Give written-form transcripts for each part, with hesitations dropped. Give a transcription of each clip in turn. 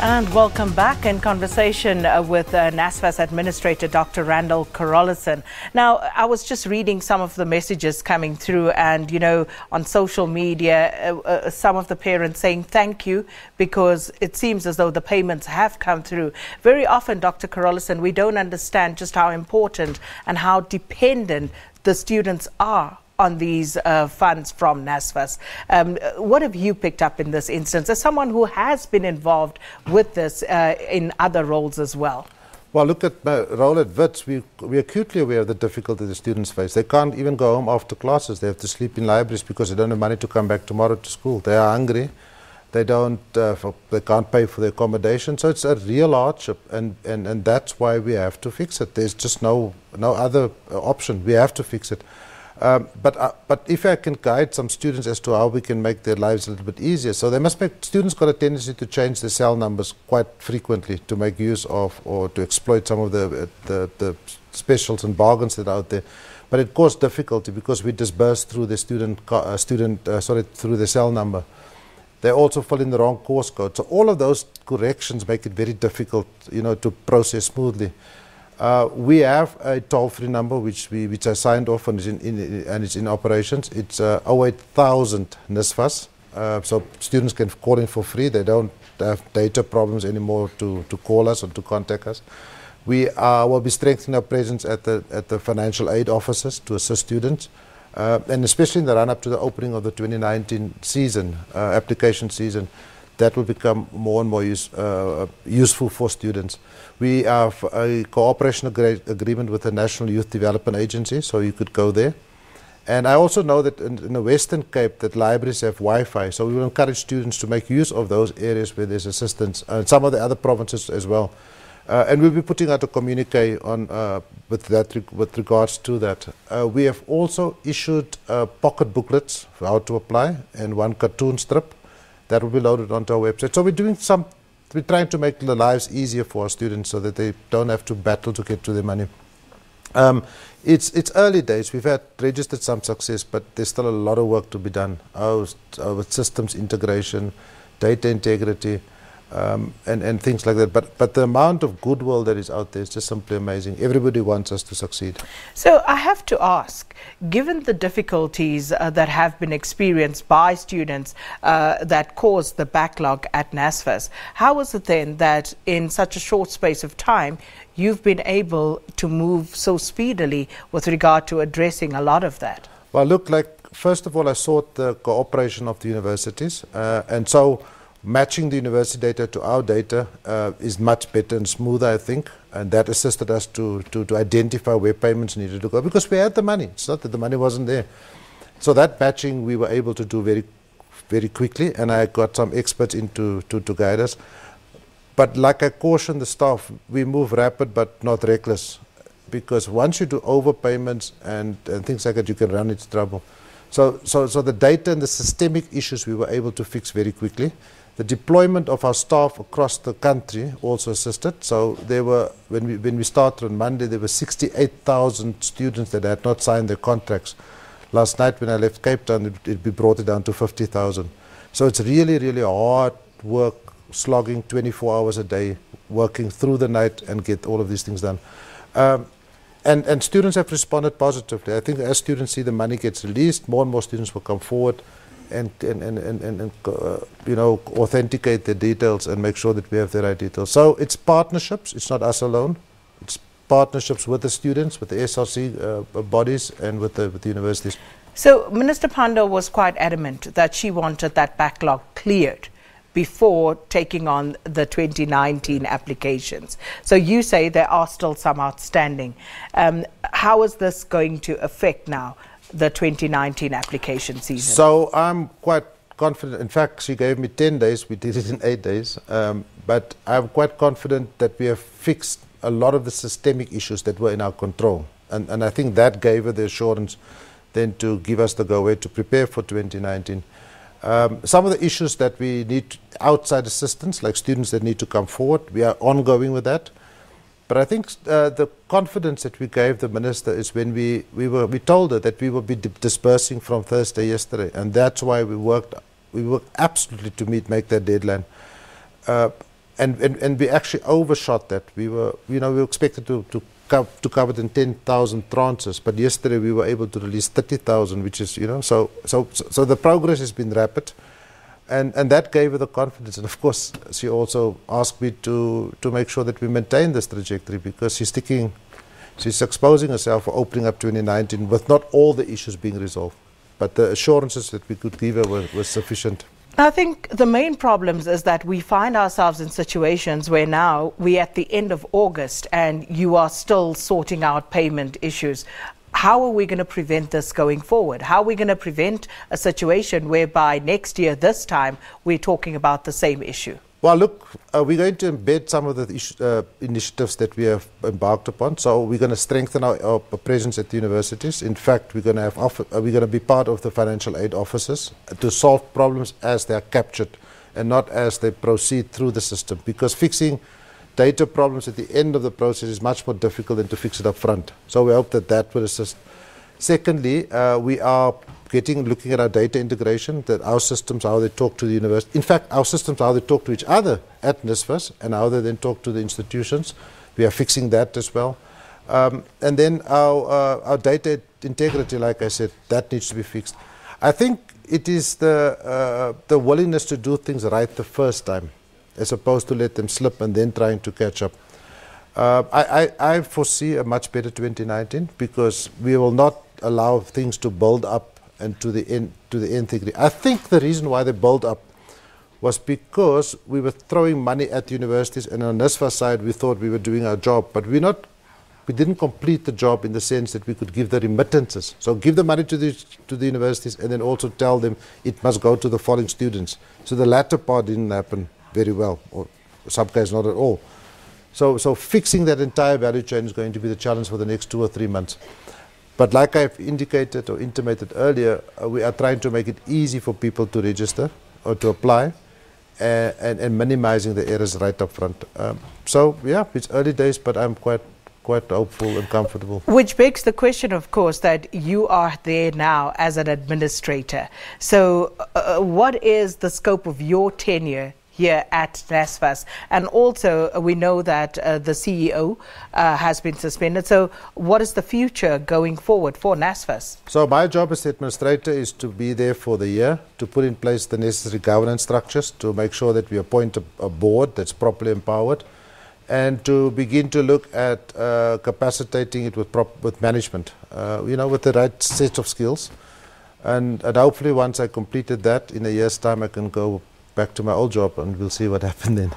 And welcome back in conversation with NSFAS Administrator Dr. Randall Carolison. Now, I was just reading some of the messages coming through and, you know, on social media, some of the parents saying thank you because it seems as though the payments have come through. Very often, Dr. Carolison, we don't understand just how important and how dependent the students are on these funds from NSFAS. What have you picked up in this instance as someone who has been involved with this in other roles as well? Well, look at my role at WITS. We're acutely aware of the difficulty the students face. They can't even go home after classes. They have to sleep in libraries because they don't have money to come back tomorrow to school. They are hungry. They can't pay for their accommodation. So it's a real hardship, and that's why we have to fix it. There's just no other option. We have to fix it. But if I can guide some students as to how we can make their lives a little bit easier, so they must make, students got a tendency to change their cell numbers quite frequently to make use of or to exploit some of the specials and bargains that are out there. But it caused difficulty because we disburse through the through the cell number. They also fill in the wrong course code. So all of those corrections make it very difficult, you know, to process smoothly. We have a toll-free number which I signed off and is in operations. It's 08,000 NSFAS. So students can call in for free. They don't have data problems anymore to call us or to contact us. We will be strengthening our presence at the financial aid offices to assist students, and especially in the run-up to the opening of the 2019 season, application season. That will become more and more useful for students. We have a cooperation agreement with the National Youth Development Agency, so you could go there. And I also know that in the Western Cape that libraries have Wi-Fi, so we will encourage students to make use of those areas where there's assistance, and some of the other provinces as well. And we'll be putting out a communique on with regards to that. We have also issued pocket booklets for how to apply and one cartoon strip that will be loaded onto our website. So we're trying to make the lives easier for our students so that they don't have to battle to get to their money. It's early days. We've registered some success, but there's still a lot of work to be done. With systems integration, data integrity, and things like that. But the amount of goodwill that is out there is just simply amazing. Everybody wants us to succeed. So I have to ask, given the difficulties that have been experienced by students that caused the backlog at NSFAS, how is it then that in such a short space of time you've been able to move so speedily with regard to addressing a lot of that? Well, look, first of all, I sought the cooperation of the universities, and so matching the university data to our data is much better and smoother, I think, and that assisted us to identify where payments needed to go, because we had the money. It's not that the money wasn't there. So that matching we were able to do very, very quickly, and I got some experts in to guide us. But like I caution the staff, we move rapid but not reckless, because once you do overpayments and things like that, you can run into trouble. So the data and the systemic issues we were able to fix very quickly. The deployment of our staff across the country also assisted. So there were, when we started on Monday, there were 68,000 students that had not signed their contracts. Last night when I left Cape Town, we brought it down to 50,000. So it's really, really hard work, slogging 24 hours a day, working through the night and get all of these things done. And students have responded positively. I think as students see the money gets released, more and more students will come forward and you know, authenticate their details and make sure that we have the right details. So it's partnerships. It's not us alone. It's partnerships with the students, with the SRC bodies, and with the universities. So Minister Pandor was quite adamant that she wanted that backlog cleared before taking on the 2019 applications. So you say there are still some outstanding. How is this going to affect now the 2019 application season? So I'm quite confident. In fact, she gave me 10 days. We did it in 8 days. But I'm quite confident that we have fixed a lot of the systemic issues that were in our control. And I think that gave her the assurance then to give us the go-ahead to prepare for 2019. Some of the issues that we need outside assistance, like students that need to come forward, we are ongoing with that. But I think the confidence that we gave the minister is when we told her that we will be dispersing from Thursday yesterday, and that's why we worked absolutely to make that deadline. And we actually overshot that. We were expected to cover it in 10,000 tranches, but yesterday we were able to release 30,000, which is, so the progress has been rapid, and that gave her the confidence. And of course, she also asked me to make sure that we maintain this trajectory, because she's exposing herself for opening up 2019 with not all the issues being resolved, but the assurances that we could give her were sufficient. I think the main problems is that we find ourselves in situations where now we're at the end of August and you are still sorting out payment issues. How are we going to prevent this going forward? How are we going to prevent a situation whereby next year, this time, we're talking about the same issue? Well, look, we're going to embed some of the initiatives that we have embarked upon. So we're going to strengthen our presence at the universities. In fact, we're going to be part of the financial aid offices to solve problems as they are captured and not as they proceed through the system. Because fixing data problems at the end of the process is much more difficult than to fix it up front. So we hope that will assist. Secondly, we are looking at our data integration, that our systems, how they talk to the university. In fact, our systems, how they talk to each other at NSFAS and how they then talk to the institutions. We are fixing that as well. And then our data integrity, like I said, that needs to be fixed. I think it is the willingness to do things right the first time, as opposed to let them slip and then trying to catch up. I foresee a much better 2019, because we will not allow things to build up and to the nth degree. I think the reason why they built up was because we were throwing money at universities, and on NSFAS side we thought we were doing our job, but we didn't complete the job in the sense that we could give the remittances. So give the money to the universities and then also tell them it must go to the following students. So the latter part didn't happen very well, or in some cases not at all. So fixing that entire value chain is going to be the challenge for the next 2 or 3 months. But like I've indicated or intimated earlier, we are trying to make it easy for people to register or to apply, and minimizing the errors right up front. So yeah, it's early days, but I'm quite hopeful and comfortable. Which begs the question, of course, that you are there now as an administrator. So what is the scope of your tenure here at NSFAS? And also, we know that the CEO has been suspended. So what is the future going forward for NSFAS? So my job as the administrator is to be there for the year, to put in place the necessary governance structures, to make sure that we appoint a board that's properly empowered, and to begin to look at capacitating it with management, with the right set of skills. And hopefully once I completed that, in a year's time, I can go back to my old job, and we'll see what happened then.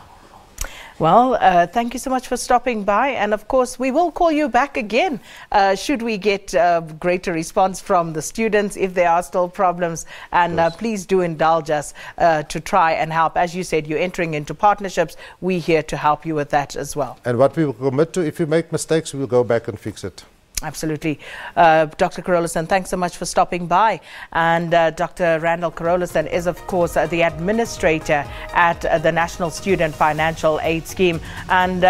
Well, thank you so much for stopping by, and of course we will call you back again should we get greater response from the students, if there are still problems, and please do indulge us to try and help. As you said, you're entering into partnerships. We're here to help you with that as well. And what we will commit to, if you make mistakes, we will go back and fix it. Absolutely. Dr. Carolison, thanks so much for stopping by. And Dr. Randall Carolison is, of course, the administrator at the National Student Financial Aid Scheme. And